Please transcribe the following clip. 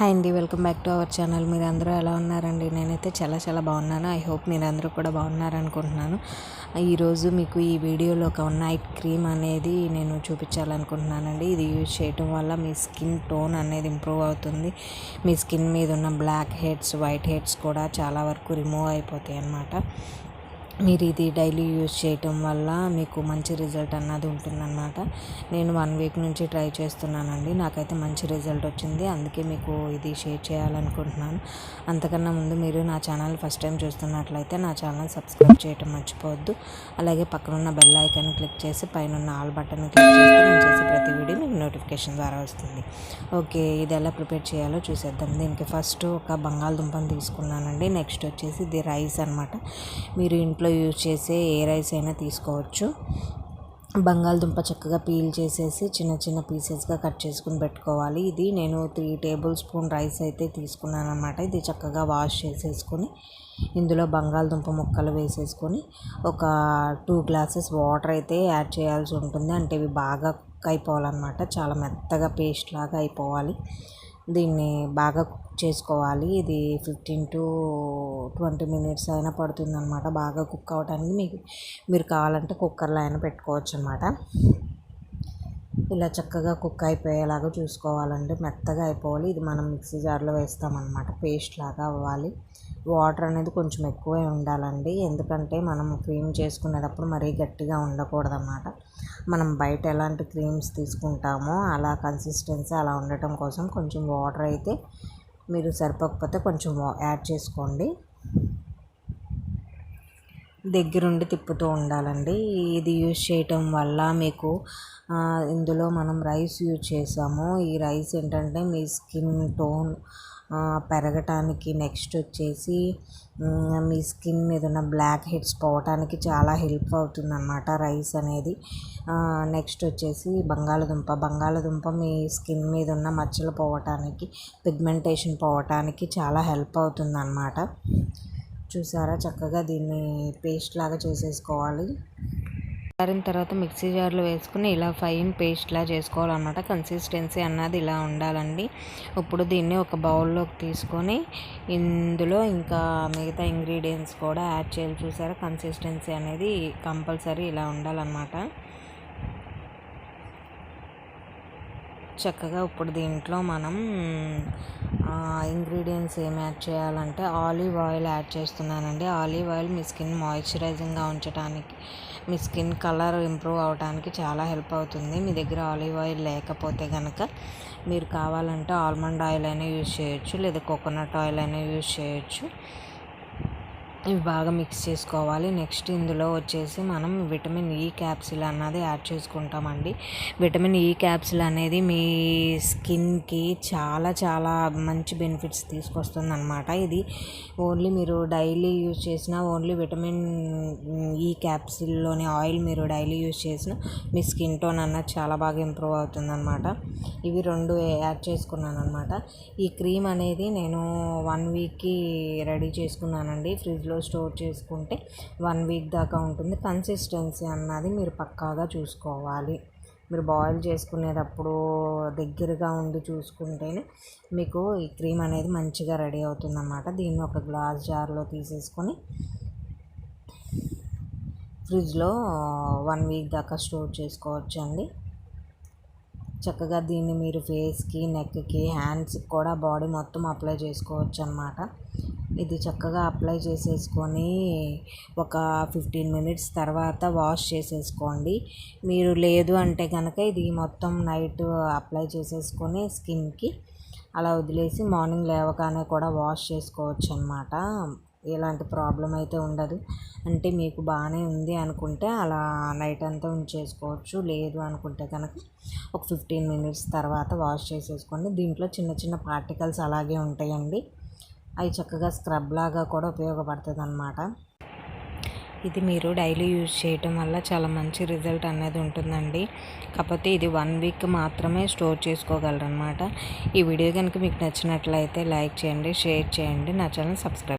Hi అండి, welcome back to our channel. మీరు అందరూ ఎలా ఉన్నారండి? నేనైతే చాలా బాగున్నాను. ఐ హోప్ మీరు అందరూ కూడా బాగున్నారనుకుంటున్నాను. ఈరోజు మీకు ఈ వీడియోలో ఒక నైట్ క్రీమ్ అనేది నేను చూపించాలనుకుంటున్నానండి. ఇది యూజ్ చేయటం వల్ల మీ స్కిన్ టోన్ అనేది ఇంప్రూవ్ అవుతుంది. మీ స్కిన్ మీద ఉన్న బ్లాక్ హెడ్స్, వైట్ హెడ్స్ కూడా చాలా వరకు రిమూవ్ అయిపోతాయి అన్నమాట. మీరు ఇది డైలీ యూజ్ చేయటం వల్ల మీకు మంచి రిజల్ట్ అన్నది ఉంటుందన్నమాట. నేను 1 వీక్ నుంచి ట్రై చేస్తున్నానండి. నాకైతే మంచి రిజల్ట్ వచ్చింది. అందుకే మీకు ఇది షేర్ చేయాలనుకుంటున్నాను. అంతకన్నా ముందు మీరు నా ఛానల్ ఫస్ట్ టైం చూస్తున్నట్లయితే నా ఛానల్ సబ్స్క్రైబ్ చేయటం మర్చిపోవద్దు. అలాగే పక్కనున్న బెల్ ఐకాన్ క్లిక్ చేసి పైన ఆల్ బటన్ క్లిక్ చేస్తే నేను చేసే ప్రతి వీడియో మీకు నోటిఫికేషన్ ద్వారా వస్తుంది. ఓకే, ఇది ఎలా ప్రిపేర్ చేయాలో చూసేద్దాం. దీనికి ఫస్ట్ ఒక బంగాళదుంపను తీసుకున్నానండి. నెక్స్ట్ వచ్చేసి ఇది రైస్ అనమాట. మీరు ఇంట్లో యూజ్ చేసే ఏ రైస్ అయినా తీసుకోవచ్చు. బంగాళదుంప చక్కగా పీల్ చేసేసి చిన్న పీసెస్గా కట్ చేసుకుని పెట్టుకోవాలి. ఇది నేను 3 టేబుల్ స్పూన్ రైస్ అయితే తీసుకున్నాను అనమాట. ఇది చక్కగా వాష్ చేసేసుకొని ఇందులో బంగాళదుంప ముక్కలు వేసేసుకొని ఒక 2 గ్లాసెస్ వాటర్ అయితే యాడ్ చేయాల్సి ఉంటుంది. అంటే ఇవి బాగా కుక్ అయిపోవాలన్నమాట. చాలా మెత్తగా పేస్ట్ లాగా అయిపోవాలి. దీన్ని బాగా కుక్ చేసుకోవాలి. ఇది 15 to 20 మినిట్స్ అయినా పడుతుంది అనమాట బాగా కుక్ అవ్వడానికి. మీరు కావాలంటే కుక్కర్లో అయినా పెట్టుకోవచ్చు అనమాట. ఇలా చక్కగా కుక్ అయిపోయేలాగా చూసుకోవాలండి. మెత్తగా అయిపోవాలి. ఇది మనం మిక్సీ జార్లో వేస్తామన్నమాట. పేస్ట్ లాగా అవ్వాలి. వాటర్ అనేది కొంచెం ఎక్కువే ఉండాలండి. ఎందుకంటే మనం క్రీమ్ చేసుకునేటప్పుడు మరీ గట్టిగా ఉండకూడదు అన్నమాట. మనం బయట ఎలాంటి క్రీమ్స్ తీసుకుంటామో అలా కన్సిస్టెన్సీ అలా ఉండటం కోసం కొంచెం వాటర్ అయితే మీరు సరిపోకపోతే కొంచెం యాడ్ చేసుకోండి. దగ్గరుండి తిప్పుతూ ఉండాలండి. ఇది యూజ్ చేయటం వల్ల మీకు ఇందులో మనం రైస్ యూజ్ చేసాము. ఈ రైస్ ఏంటంటే మీ స్కిన్ టోన్ పెరగటానికి, నెక్స్ట్ వచ్చేసి మీ స్కిన్ మీద ఉన్న బ్లాక్ హెడ్స్ పోవటానికి చాలా హెల్ప్ అవుతుంది అన్నమాట రైస్ అనేది. నెక్స్ట్ వచ్చేసి బంగాళదుంప మీ స్కిన్ మీద ఉన్న మచ్చలు పోవటానికి, పిగ్మెంటేషన్ పోవటానికి చాలా హెల్ప్ అవుతుంది అన్నమాట. చూసారా, చక్కగా దీన్ని పేస్ట్ లాగా చేసేసుకోవాలి. ఆరిన తర్వాత మిక్సీ జార్లో వేసుకుని ఇలా ఫైన్ పేస్ట్లా చేసుకోవాలన్నమాట. కన్సిస్టెన్సీ అన్నది ఇలా ఉండాలండి. ఇప్పుడు దీన్ని ఒక బౌల్లోకి తీసుకొని ఇందులో ఇంకా మిగతా ఇంగ్రీడియంట్స్ కూడా యాడ్ చేయాలి. చూసారా, కన్సిస్టెన్సీ అనేది కంపల్సరీ ఇలా ఉండాలన్నమాట. చక్కగా ఇప్పుడు దీంట్లో మనం ఇంగ్రీడియంట్స్ ఏమి యాడ్ చేయాలంటే ఆలివ్ ఆయిల్ యాడ్ చేస్తున్నానండి. ఆలివ్ ఆయిల్ మీ స్కిన్ మాయిశ్చరైజింగ్గా ఉంచడానికి, మీ స్కిన్ కలర్ ఇంప్రూవ్ అవడానికి చాలా హెల్ప్ అవుతుంది. మీ దగ్గర ఆలివ్ ఆయిల్ లేకపోతే కనుక మీరు కావాలంటే ఆల్మండ్ ఆయిల్ అయినా యూజ్ చేయొచ్చు, లేదా కోకోనట్ ఆయిల్ అయినా యూజ్ చేయొచ్చు. ఇవి బాగా మిక్స్ చేసుకోవాలి. నెక్స్ట్ ఇందులో వచ్చేసి మనం విటమిన్ ఈ క్యాప్సిల్ అన్నది యాడ్ చేసుకుంటామండి. విటమిన్ ఈ క్యాప్సిల్ అనేది మీ స్కిన్కి చాలా మంచి బెనిఫిట్స్ తీసుకొస్తుంది అనమాట. ఇది ఓన్లీ మీరు డైలీ యూజ్ చేసిన, ఓన్లీ విటమిన్ ఈ క్యాప్సిల్లోని ఆయిల్ మీరు డైలీ యూజ్ చేసిన మీ స్కిన్ టోన్ అన్నది చాలా బాగా ఇంప్రూవ్ అవుతుంది అనమాట. ఇవి 2 యాడ్ చేసుకున్నాను అనమాట. ఈ క్రీమ్ అనేది నేను 1 వీక్కి రెడీ చేసుకున్నానండి. ఫ్రిడ్జ్లో స్టోర్ చేసుకుంటే 1 వీక్ దాకా ఉంటుంది. కన్సిస్టెన్సీ అన్నది మీరు పక్కాగా చూసుకోవాలి. మీరు బాయిల్ చేసుకునేటప్పుడు దగ్గరగా ఉండి చూసుకుంటేనే మీకు ఈ క్రీమ్ అనేది మంచిగా రెడీ అవుతుంది అన్నమాట. దీన్ని ఒక గ్లాస్ జార్లో తీసేసుకొని ఫ్రిడ్జ్లో 1 వీక్ దాకా స్టోర్ చేసుకోవచ్చు అండి. చక్కగా దీన్ని మీరు ఫేస్కి, నెక్కి, హ్యాండ్స్కి కూడా బాడీ మొత్తం అప్లై చేసుకోవచ్చు అన్నమాట. ఇది చక్కగా అప్లై చేసేసుకొని ఒక 15 మినిట్స్ తర్వాత వాష్ చేసేసుకోండి. మీరు లేదు అంటే కనుక ఇది మొత్తం నైట్ అప్లై చేసేసుకొని స్కిన్కి అలా వదిలేసి మార్నింగ్ లేవగానే కూడా వాష్ చేసుకోవచ్చు అన్నమాట. ఎలాంటి ప్రాబ్లం అయితే ఉండదు. అంటే మీకు బాగానే ఉంది అనుకుంటే అలా నైట్ అంతా ఉంచేసుకోవచ్చు. లేదు అనుకుంటే కనుక ఒక 15 మినిట్స్ తర్వాత వాష్ చేసేసుకోండి. దీంట్లో చిన్న పార్టికల్స్ అలాగే ఉంటాయండి. అవి చక్కగా స్క్రబ్ లాగా కూడా ఉపయోగపడుతుంది అన్నమాట. ఇది మీరు డైలీ యూజ్ చేయటం వల్ల చాలా మంచి రిజల్ట్ అనేది ఉంటుందండి. కాకపోతే ఇది 1 వీక్ మాత్రమే స్టోర్ చేసుకోగలరు అనమాట. ఈ వీడియో కనుక మీకు నచ్చినట్లయితే లైక్ చేయండి, షేర్ చేయండి, నా ఛానల్ సబ్స్క్రైబ్